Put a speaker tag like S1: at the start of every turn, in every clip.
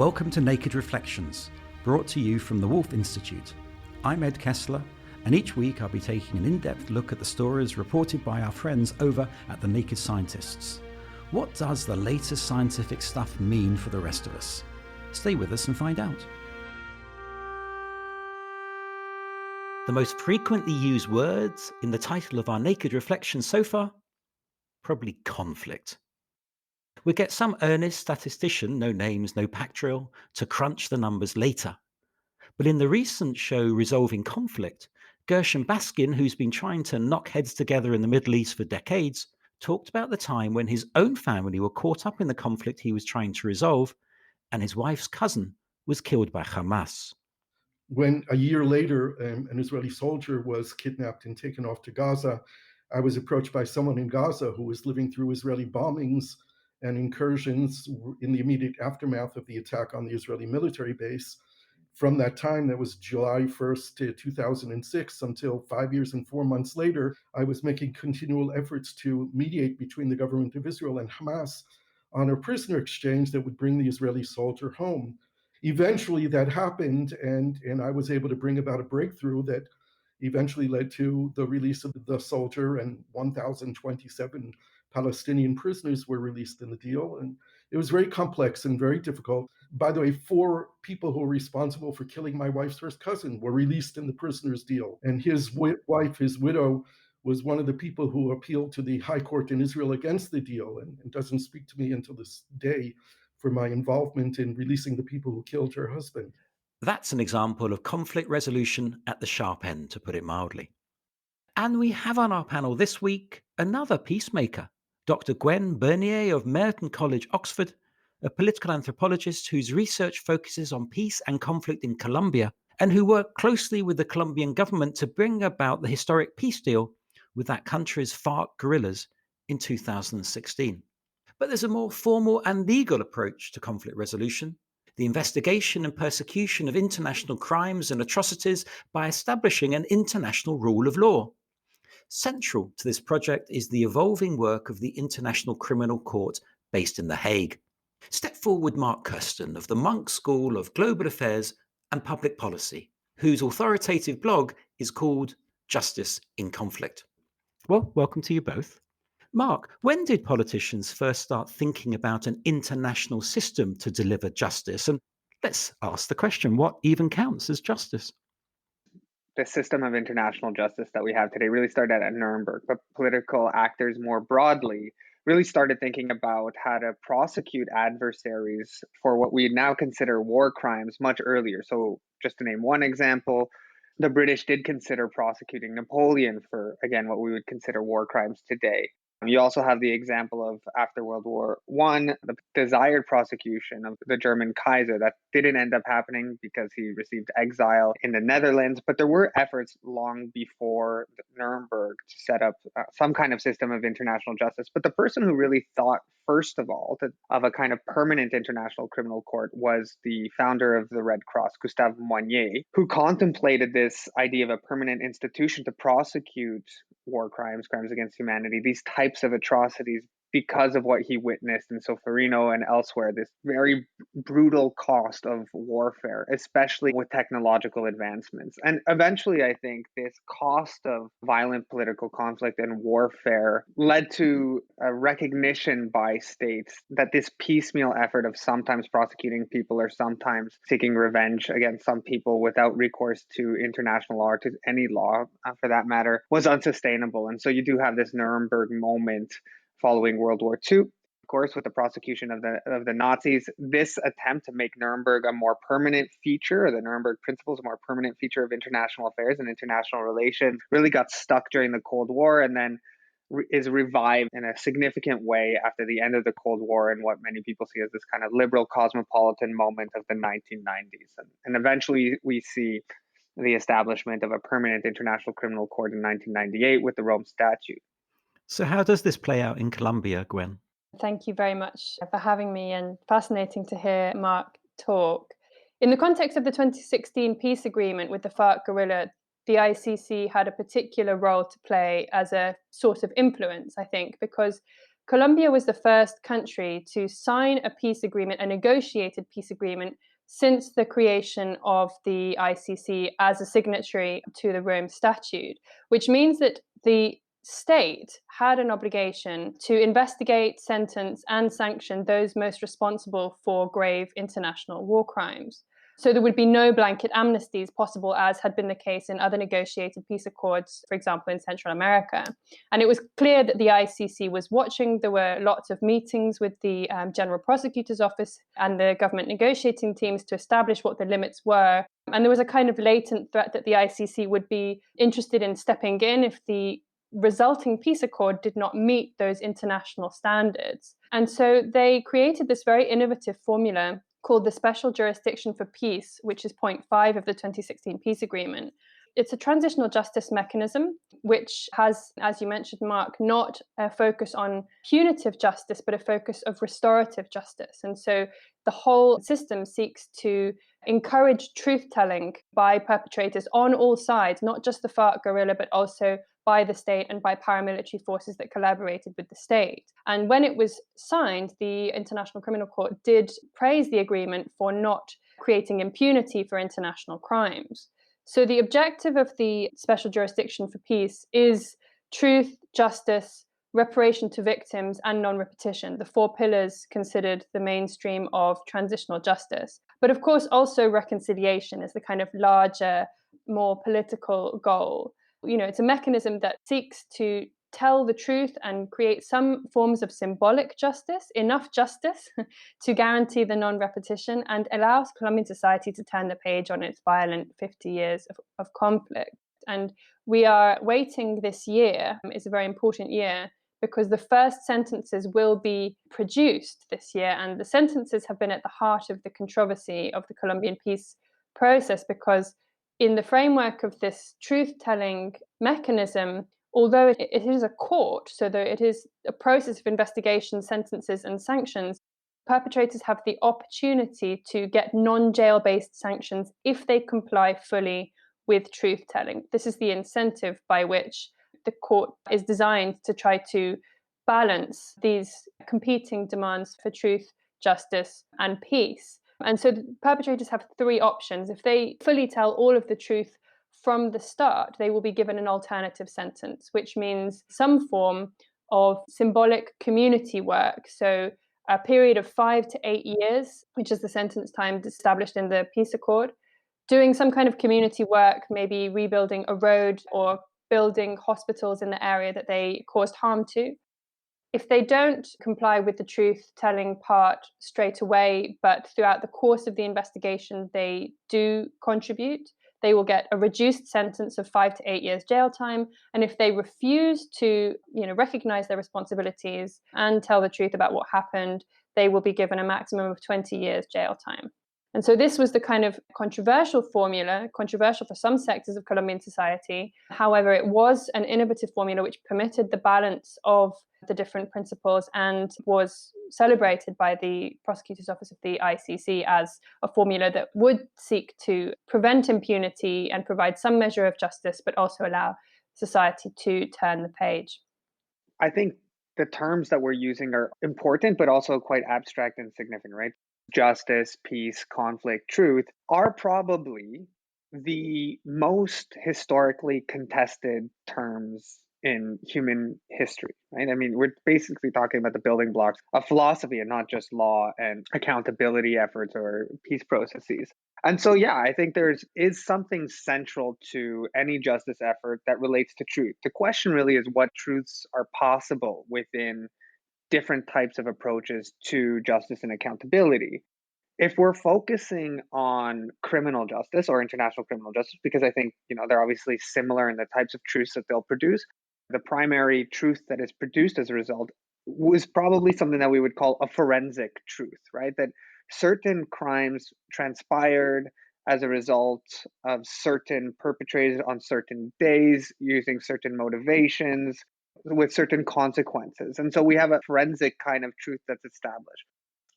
S1: Welcome to Naked Reflections, brought to you from the Wolf Institute. I'm Ed Kessler, and each week I'll be taking an in-depth look at the stories reported by our friends over at the Naked Scientists. What does the latest scientific stuff mean for the rest of us? Stay with us and find out. The most frequently used words in the title of our Naked Reflections so far? Probably conflict. We get some earnest statistician, no names, no pactrial, to crunch the numbers later. But in the recent show Resolving Conflict, Gershom Baskin, who's been trying to knock heads together in the Middle East for decades, talked about the time when his own family were caught up in the conflict he was trying to resolve, and his wife's cousin was killed by Hamas.
S2: When a year later, an Israeli soldier was kidnapped and taken off to Gaza, I was approached by someone in Gaza who was living through Israeli bombings and incursions in the immediate aftermath of the attack on the Israeli military base. From that time, that was July 1st to 2006, until 5 years and 4 months later, I was making continual efforts to mediate between the government of Israel and Hamas on a prisoner exchange that would bring the Israeli soldier home. Eventually that happened, and I was able to bring about a breakthrough that eventually led to the release of the soldier, and 1,027 Palestinian prisoners were released in the deal. And it was very complex and very difficult. By the way, 4 people who were responsible for killing my wife's first cousin were released in the prisoners deal. And his wife, his widow, was one of the people who appealed to the High Court in Israel against the deal, and doesn't speak to me until this day for my involvement in releasing the people who killed her husband.
S1: That's an example of conflict resolution at the sharp end, to put it mildly. And we have on our panel this week another peacemaker, Dr. Gwen Bernier of Merton College, Oxford, a political anthropologist whose research focuses on peace and conflict in Colombia, and who worked closely with the Colombian government to bring about the historic peace deal with that country's FARC guerrillas in 2016. But there's a more formal and legal approach to conflict resolution, the investigation and persecution of international crimes and atrocities by establishing an international rule of law. Central to this project is the evolving work of the International Criminal Court based in The Hague. Step forward Mark Kirsten of the Munk School of Global Affairs and Public Policy, whose authoritative blog is called Justice in Conflict. Well, welcome to you both. Mark, when did politicians first start thinking about an international system to deliver justice? And let's ask the question, what even counts as justice?
S3: The system of international justice that we have today really started at Nuremberg, but political actors more broadly really started thinking about how to prosecute adversaries for what we now consider war crimes much earlier. So just to name one example, the British did consider prosecuting Napoleon for, again, what we would consider war crimes today. You also have the example of, after World War I, the desired prosecution of the German Kaiser. That didn't end up happening because he received exile in the Netherlands. But there were efforts long before Nuremberg to set up some kind of system of international justice. But the person who really thought, first of all, of a kind of permanent international criminal court was the founder of the Red Cross, Gustave Moignet, who contemplated this idea of a permanent institution to prosecute war crimes, crimes against humanity, these types of atrocities, because of what he witnessed in Solferino and elsewhere, this very brutal cost of warfare, especially with technological advancements. And eventually, I think this cost of violent political conflict and warfare led to a recognition by states that this piecemeal effort of sometimes prosecuting people or sometimes seeking revenge against some people without recourse to international law or to any law, for that matter, was unsustainable. And so you do have this Nuremberg moment following World War II, of course, with the prosecution of the Nazis. This attempt to make Nuremberg a more permanent feature, or the Nuremberg Principles a more permanent feature of international affairs and international relations, really got stuck during the Cold War, and then is revived in a significant way after the end of the Cold War in what many people see as this kind of liberal cosmopolitan moment of the 1990s. And eventually we see the establishment of a permanent international criminal court in 1998 with the Rome Statute.
S1: So how does this play out in Colombia, Gwen?
S4: Thank you very much for having me, and fascinating to hear Mark talk. In the context of the 2016 peace agreement with the FARC guerrilla, the ICC had a particular role to play as a source of influence, I think, because Colombia was the first country to sign a peace agreement, a negotiated peace agreement, since the creation of the ICC as a signatory to the Rome Statute, which means that the state had an obligation to investigate, sentence, and sanction those most responsible for grave international war crimes. So there would be no blanket amnesties possible, as had been the case in other negotiated peace accords, for example, in Central America. And it was clear that the ICC was watching. There were lots of meetings with the General Prosecutor's Office and the government negotiating teams to establish what the limits were. And there was a kind of latent threat that the ICC would be interested in stepping in if the resulting peace accord did not meet those international standards. And so they created this very innovative formula called the Special Jurisdiction for Peace, which is point 5 of the 2016 peace agreement. It's a transitional justice mechanism, which has, as you mentioned, Mark, not a focus on punitive justice, but a focus of restorative justice. And so the whole system seeks to encourage truth-telling by perpetrators on all sides, not just the FARC guerrilla, but also by the state and by paramilitary forces that collaborated with the state. And when it was signed, the International Criminal Court did praise the agreement for not creating impunity for international crimes. So the objective of the Special Jurisdiction for Peace is truth, justice, reparation to victims, and non-repetition, the 4 pillars considered the mainstream of transitional justice. But of course, also reconciliation is the kind of larger, more political goal. You know, it's a mechanism that seeks to tell the truth and create some forms of symbolic justice, enough justice to guarantee the non-repetition, and allows Colombian society to turn the page on its violent 50 years of conflict. And we are waiting this year. It's a very important year because the first sentences will be produced this year. And the sentences have been at the heart of the controversy of the Colombian peace process, because in the framework of this truth-telling mechanism, although it is a court, so that it is a process of investigation, sentences, and sanctions, perpetrators have the opportunity to get non-jail-based sanctions if they comply fully with truth-telling. This is the incentive by which the court is designed to try to balance these competing demands for truth, justice, and peace. And so the perpetrators have 3 options. If they fully tell all of the truth from the start, they will be given an alternative sentence, which means some form of symbolic community work. So a period of 5 to 8 years, which is the sentence time established in the peace accord, doing some kind of community work, maybe rebuilding a road or building hospitals in the area that they caused harm to. If they don't comply with the truth-telling part straight away, but throughout the course of the investigation they do contribute, they will get a reduced sentence of 5 to 8 years jail time. And if they refuse to, recognize their responsibilities and tell the truth about what happened, they will be given a maximum of 20 years jail time. And so this was the kind of controversial formula, controversial for some sectors of Colombian society. However, it was an innovative formula which permitted the balance of the different principles and was celebrated by the Prosecutor's Office of the ICC as a formula that would seek to prevent impunity and provide some measure of justice, but also allow society to turn the page.
S3: I think the terms that we're using are important, but also quite abstract and significant, right? Justice, peace, conflict, truth are probably the most historically contested terms in human history, right? I mean, we're basically talking about the building blocks of philosophy and not just law and accountability efforts or peace processes. And so, yeah, I think is something central to any justice effort that relates to truth. The question really is what truths are possible within different types of approaches to justice and accountability. If we're focusing on criminal justice or international criminal justice, because I think, they're obviously similar in the types of truths that they'll produce, the primary truth that is produced as a result was probably something that we would call a forensic truth, right? That certain crimes transpired as a result of certain perpetrators on certain days, using certain motivations, with certain consequences. And so we have a forensic kind of truth that's established.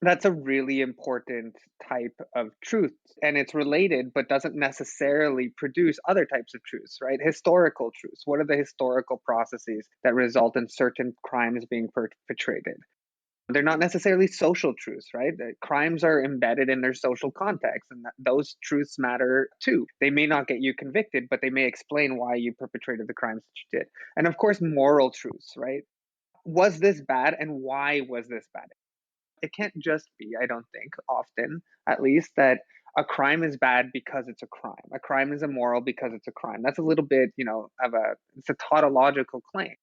S3: That's a really important type of truth, and it's related, but doesn't necessarily produce other types of truths, right? Historical truths. What are the historical processes that result in certain crimes being perpetrated? They're not necessarily social truths, right? Crimes are embedded in their social context, and those truths matter too. They may not get you convicted, but they may explain why you perpetrated the crimes that you did. And of course, moral truths, right? Was this bad, and why was this bad? It can't just be, I don't think, often at least, that a crime is bad because it's a crime. A crime is immoral because it's a crime. That's a little bit, it's a tautological claim.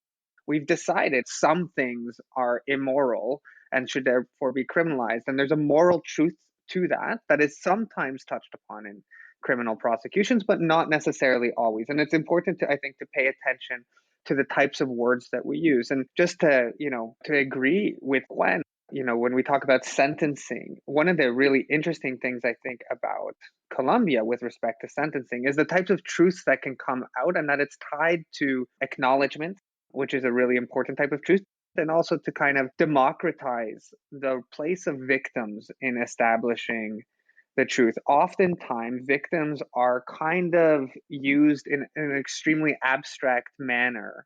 S3: We've decided some things are immoral and should therefore be criminalized. And there's a moral truth to that is sometimes touched upon in criminal prosecutions, but not necessarily always. And it's important to, I think, to pay attention to the types of words that we use. And just to agree with Gwen, when we talk about sentencing, one of the really interesting things I think about Colombia with respect to sentencing is the types of truths that can come out, and that it's tied to acknowledgement, which is a really important type of truth, and also to kind of democratize the place of victims in establishing the truth. Oftentimes, victims are kind of used in an extremely abstract manner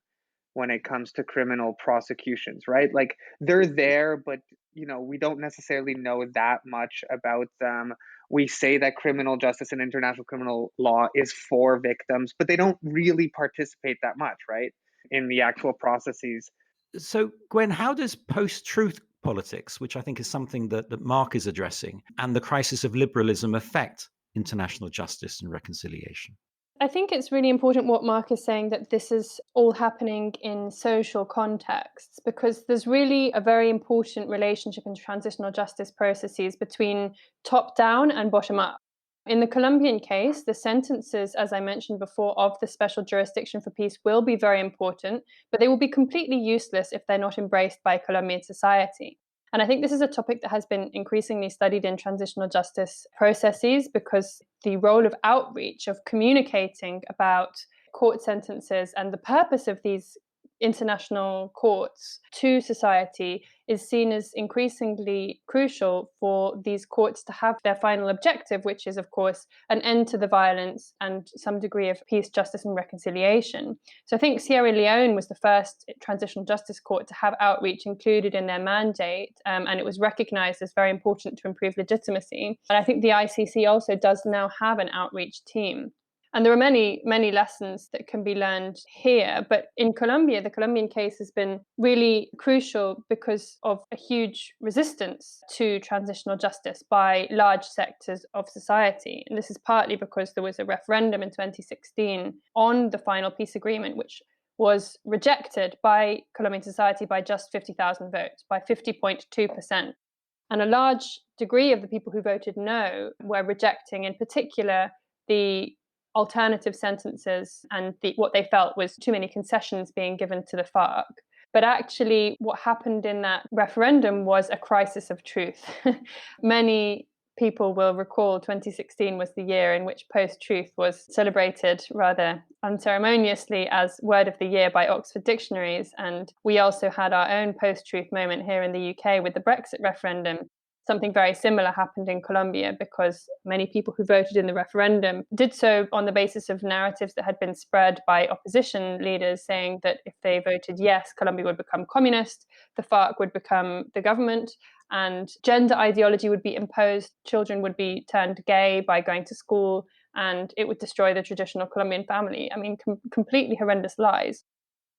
S3: when it comes to criminal prosecutions, right? Like they're there, but we don't necessarily know that much about them. We say that criminal justice and international criminal law is for victims, but they don't really participate that much, right, in the actual processes.
S1: So, Gwen, how does post-truth politics, which I think is something that Mark is addressing, and the crisis of liberalism affect international justice and reconciliation?
S4: I think it's really important what Mark is saying, that this is all happening in social contexts, because there's really a very important relationship in transitional justice processes between top down and bottom up. In the Colombian case, the sentences, as I mentioned before, of the special jurisdiction for peace will be very important, but they will be completely useless if they're not embraced by Colombian society. And I think this is a topic that has been increasingly studied in transitional justice processes, because the role of outreach, of communicating about court sentences and the purpose of these international courts to society, is seen as increasingly crucial for these courts to have their final objective, which is, of course, an end to the violence and some degree of peace, justice, and reconciliation. So I think Sierra Leone was the first transitional justice court to have outreach included in their mandate, and it was recognized as very important to improve legitimacy. And I think the ICC also does now have an outreach team. And there are many, many lessons that can be learned here. But in Colombia, the Colombian case has been really crucial because of a huge resistance to transitional justice by large sectors of society. And this is partly because there was a referendum in 2016 on the final peace agreement, which was rejected by Colombian society by just 50,000 votes, by 50.2%. And a large degree of the people who voted no were rejecting, in particular, the alternative sentences and what they felt was too many concessions being given to the FARC. But actually, what happened in that referendum was a crisis of truth. Many people will recall 2016 was the year in which post-truth was celebrated rather unceremoniously as Word of the Year by Oxford Dictionaries. And we also had our own post-truth moment here in the UK with the Brexit referendum. Something very similar happened in Colombia, because many people who voted in the referendum did so on the basis of narratives that had been spread by opposition leaders, saying that if they voted yes, Colombia would become communist, the FARC would become the government, and gender ideology would be imposed, children would be turned gay by going to school, and it would destroy the traditional Colombian family. I mean, completely horrendous lies.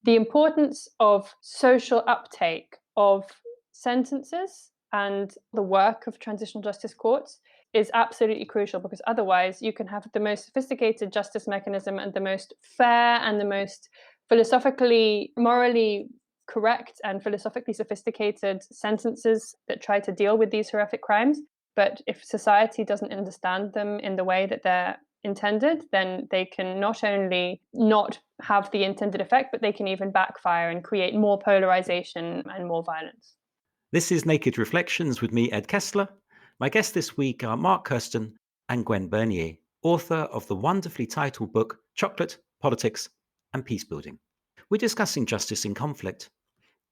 S4: The importance of social uptake of sentences and the work of transitional justice courts is absolutely crucial, because otherwise you can have the most sophisticated justice mechanism and the most fair and the most philosophically, morally correct and philosophically sophisticated sentences that try to deal with these horrific crimes. But if society doesn't understand them in the way that they're intended, then they can not only not have the intended effect, but they can even backfire and create more polarization and more violence.
S1: This is Naked Reflections with me, Ed Kessler. My guests this week are Mark Kirsten and Gwen Bernier, author of the wonderfully titled book, Chocolate, Politics and Peacebuilding. We're discussing justice in conflict.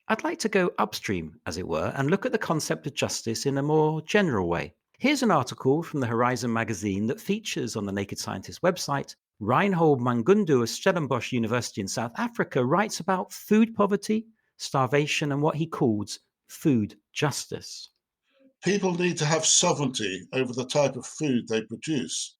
S1: I'd like to go upstream, as it were, and look at the concept of justice in a more general way. Here's an article from the Horizon magazine that features on the Naked Scientist website. Reinhold Mangundu of Stellenbosch University in South Africa writes about food poverty, starvation, and what he calls food justice.
S5: People need to have sovereignty over the type of food they produce.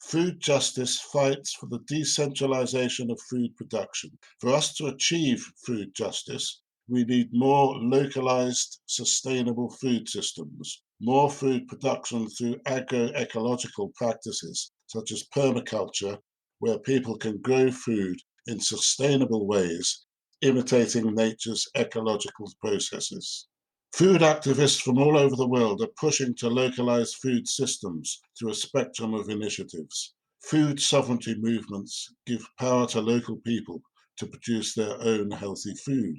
S5: Food justice fights for the decentralization of food production. For us to achieve food justice, we need more localized, sustainable food systems, more food production through agroecological practices, such as permaculture, where people can grow food in sustainable ways, imitating nature's ecological processes. Food activists from all over the world are pushing to localize food systems through a spectrum of initiatives. Food sovereignty movements give power to local people to produce their own healthy food.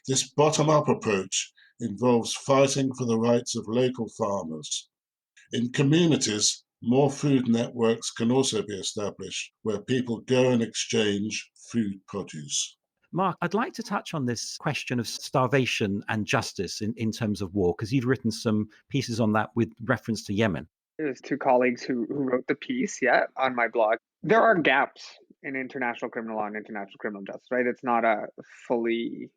S5: This bottom-up approach involves fighting for the rights of local farmers. In communities, more food networks can also be established where people go and exchange food produce.
S1: Mark, I'd like to touch on this question of starvation and justice in terms of war, because you've written some pieces on that with reference to Yemen.
S3: There's two colleagues who wrote the piece, on my blog. There are gaps in international criminal law and international criminal justice, right? It's not a fully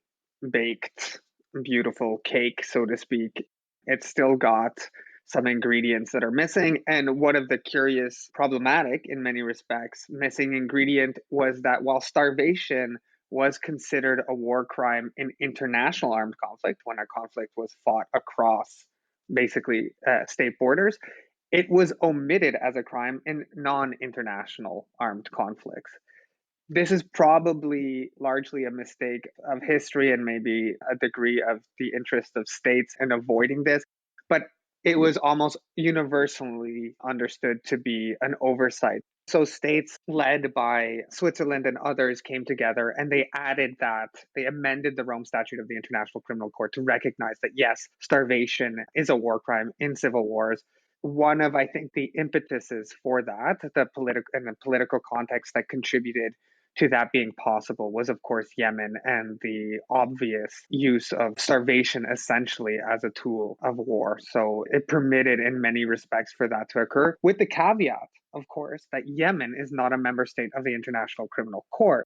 S3: baked, beautiful cake, so to speak. It's still got some ingredients that are missing. And one of the curious, problematic in many respects, missing ingredient was that while starvation was considered a war crime in international armed conflict, when a conflict was fought across basically state borders, it was omitted as a crime in non-international armed conflicts. This is probably largely a mistake of history and maybe a degree of the interest of states in avoiding this, but it was almost universally understood to be an oversight. So states led by Switzerland and others came together and they amended the Rome Statute of the International Criminal Court to recognize that, yes, starvation is a war crime in civil wars. One of, I think, the impetuses for that, the political context that contributed to that being possible was, of course, Yemen and the obvious use of starvation essentially as a tool of war. So it permitted in many respects for that to occur, with the caveat, of course, that Yemen is not a member state of the International Criminal Court.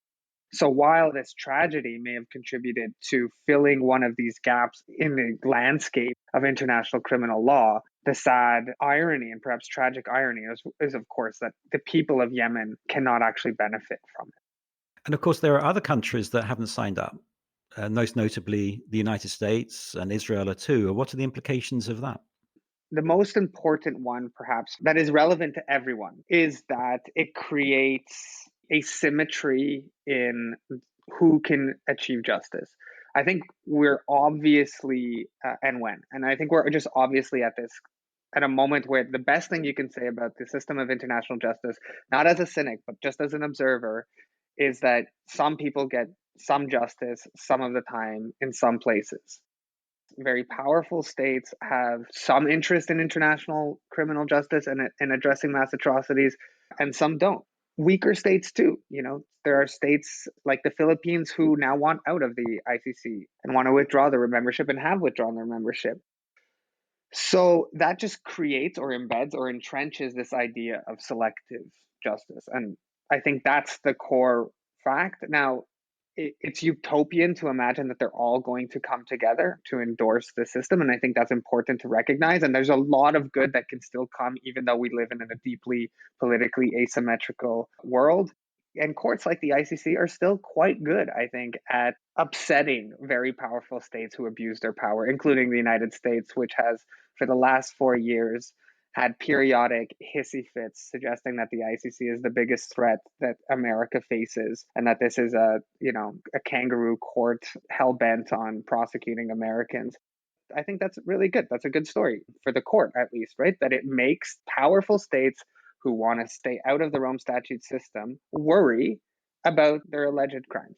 S3: So while this tragedy may have contributed to filling one of these gaps in the landscape of international criminal law, the sad irony and perhaps tragic irony is of course, that the people of Yemen cannot actually benefit from it.
S1: And of course, there are other countries that haven't signed up, most notably the United States and Israel are too. What are the implications of that?
S3: The most important one, perhaps, that is relevant to everyone is that it creates asymmetry in who can achieve justice. I think we're obviously, and I think we're just obviously at a moment where the best thing you can say about the system of international justice, not as a cynic, but just as an observer, is that some people get some justice some of the time in some places. Very powerful states have some interest in international criminal justice and in addressing mass atrocities, and some don't. Weaker states too. There are states like the Philippines who now want out of the ICC and want to withdraw their membership and have withdrawn their membership. So that just creates or embeds or entrenches this idea of selective justice. And I think that's the core fact. Now, it's utopian to imagine that they're all going to come together to endorse the system. And I think that's important to recognize. And there's a lot of good that can still come, even though we live in a deeply politically asymmetrical world. And courts like the ICC are still quite good, I think, at upsetting very powerful states who abuse their power, including the United States, which has, for the last 4 years, had periodic hissy fits suggesting that the ICC is the biggest threat that America faces and that this is a kangaroo court hell-bent on prosecuting Americans. I think that's really good. That's a good story for the court, at least, right? That it makes powerful states who want to stay out of the Rome Statute system worry about their alleged crimes.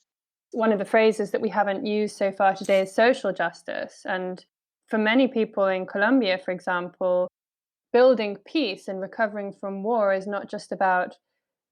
S4: One of the phrases that we haven't used so far today is social justice. And for many people in Colombia, for example, building peace and recovering from war is not just about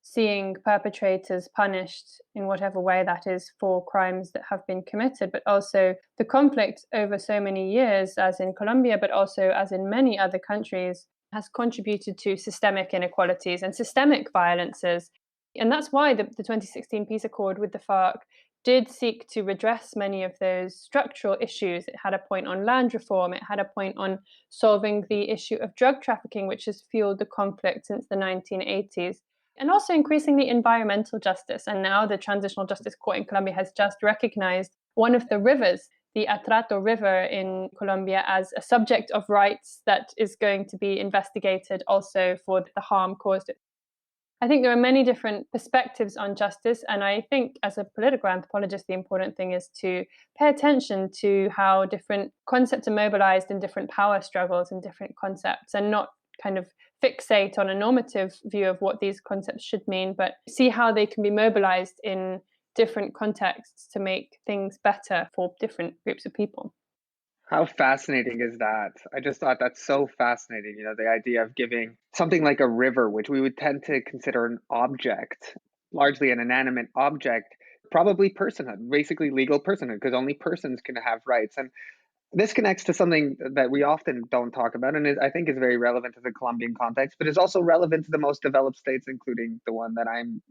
S4: seeing perpetrators punished in whatever way that is for crimes that have been committed, but also the conflict over so many years, as in Colombia, but also as in many other countries, has contributed to systemic inequalities and systemic violences. And that's why the 2016 peace accord with the FARC did seek to redress many of those structural issues. It had a point on land reform, it had a point on solving the issue of drug trafficking, which has fueled the conflict since the 1980s, and also increasingly environmental justice. And now the Transitional Justice Court in Colombia has just recognized one of the rivers, the Atrato River in Colombia, as a subject of rights that is going to be investigated also for the harm caused. I think there are many different perspectives on justice. And I think as a political anthropologist, the important thing is to pay attention to how different concepts are mobilized in different power struggles and different concepts, and not kind of fixate on a normative view of what these concepts should mean, but see how they can be mobilized in different contexts to make things better for different groups of people.
S3: How fascinating is that? I just thought that's so fascinating. The idea of giving something like a river, which we would tend to consider an object, largely an inanimate object, probably personhood, basically legal personhood, because only persons can have rights. And this connects to something that we often don't talk about, and I think is very relevant to the Colombian context, but is also relevant to the most developed states, including the one that I'm,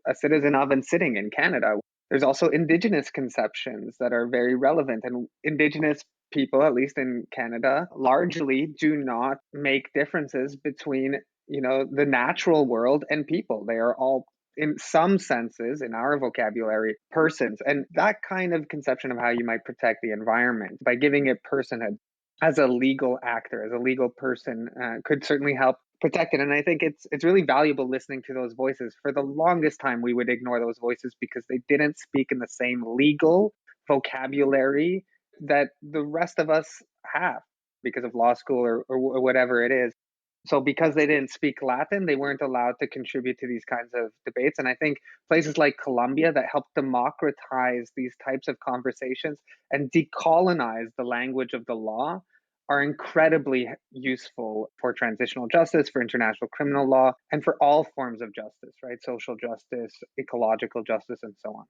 S3: a citizen of and sitting in, Canada. There's also indigenous conceptions that are very relevant, and indigenous people, at least in Canada, largely do not make differences between, the natural world and people. They are all, in some senses, in our vocabulary, persons. And that kind of conception of how you might protect the environment by giving it personhood as a legal actor, as a legal person, could certainly help protect it. And I think it's really valuable listening to those voices. For the longest time, we would ignore those voices because they didn't speak in the same legal vocabulary that the rest of us have because of law school or whatever it is. So because they didn't speak Latin, they weren't allowed to contribute to these kinds of debates. And I think places like Colombia that help democratize these types of conversations and decolonize the language of the law are incredibly useful for transitional justice, for international criminal law, and for all forms of justice, right? Social justice, ecological justice, and so on.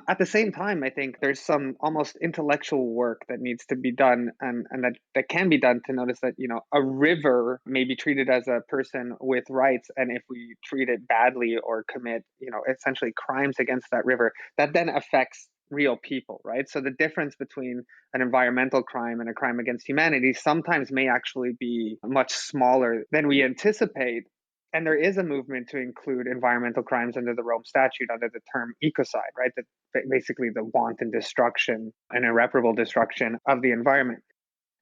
S3: At the same time, I think there's some almost intellectual work that needs to be done and that can be done to notice that, a river may be treated as a person with rights. And if we treat it badly or commit, essentially crimes against that river, that then affects real people, right? So the difference between an environmental crime and a crime against humanity sometimes may actually be much smaller than we anticipate. And there is a movement to include environmental crimes under the Rome Statute under the term ecocide, right? That basically the wanton destruction and irreparable destruction of the environment.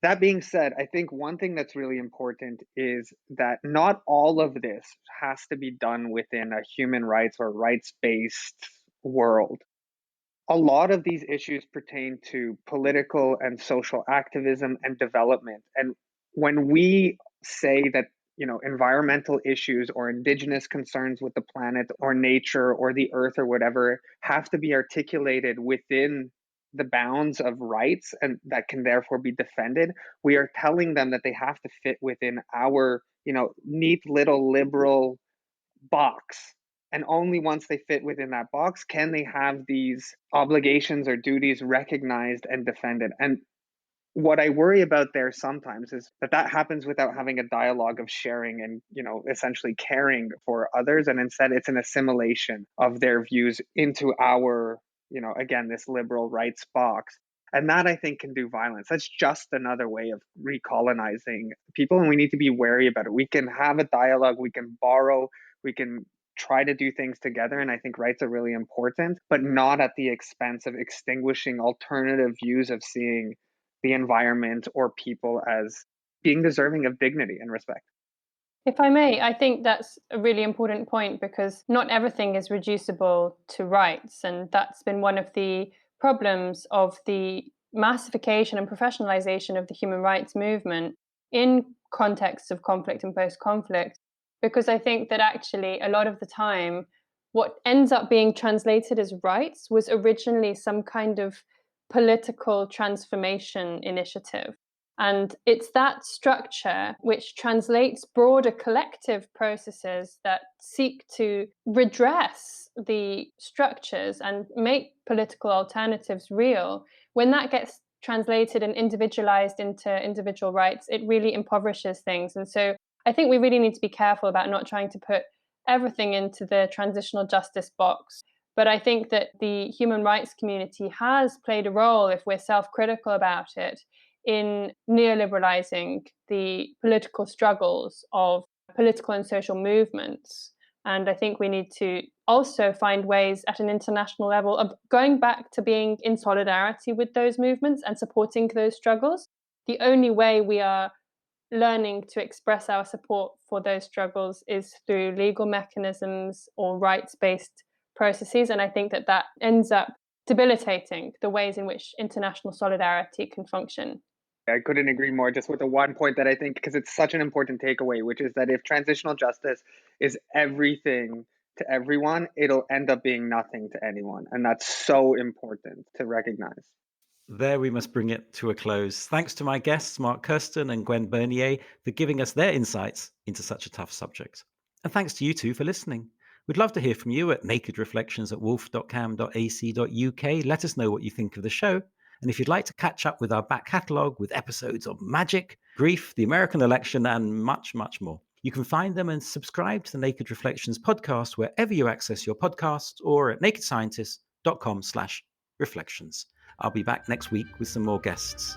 S3: That being said, I think one thing that's really important is that not all of this has to be done within a human rights or rights-based world. A lot of these issues pertain to political and social activism and development. And when we say that, environmental issues or indigenous concerns with the planet or nature or the earth or whatever have to be articulated within the bounds of rights and that can therefore be defended, we are telling them that they have to fit within our, neat little liberal box. And only once they fit within that box can they have these obligations or duties recognized and defended. And what I worry about there sometimes is that happens without having a dialogue of sharing and, essentially caring for others. And instead it's an assimilation of their views into our, again, this liberal rights box. And that I think can do violence. That's just another way of recolonizing people. And we need to be wary about it. We can have a dialogue, we can borrow, we can try to do things together. And I think rights are really important, but not at the expense of extinguishing alternative views of seeing the environment or people as being deserving of dignity and respect.
S4: If I may, I think that's a really important point because not everything is reducible to rights. And that's been one of the problems of the massification and professionalization of the human rights movement in contexts of conflict and post-conflict. Because I think that actually a lot of the time, what ends up being translated as rights was originally some kind of political transformation initiative. And it's that structure which translates broader collective processes that seek to redress the structures and make political alternatives real. When that gets translated and individualized into individual rights, it really impoverishes things. And so I think we really need to be careful about not trying to put everything into the transitional justice box. But I think that the human rights community has played a role, if we're self-critical about it, in neoliberalizing the political struggles of political and social movements. And I think we need to also find ways at an international level of going back to being in solidarity with those movements and supporting those struggles. The only way we are learning to express our support for those struggles is through legal mechanisms or rights-based processes. And I think that that ends up debilitating the ways in which international solidarity can function.
S3: I couldn't agree more, just with the one point that I think, because it's such an important takeaway, which is that if transitional justice is everything to everyone, it'll end up being nothing to anyone. And that's so important to recognize.
S1: There we must bring it to a close. Thanks to my guests, Mark Kirsten and Gwen Bernier, for giving us their insights into such a tough subject. And thanks to you two for listening. We'd love to hear from you at nakedreflections@wolf.cam.ac.uk. Let us know what you think of the show. And if you'd like to catch up with our back catalogue with episodes of magic, grief, the American election, and much, much more, you can find them and subscribe to the Naked Reflections podcast wherever you access your podcasts or at nakedscientist.com/reflections. I'll be back next week with some more guests.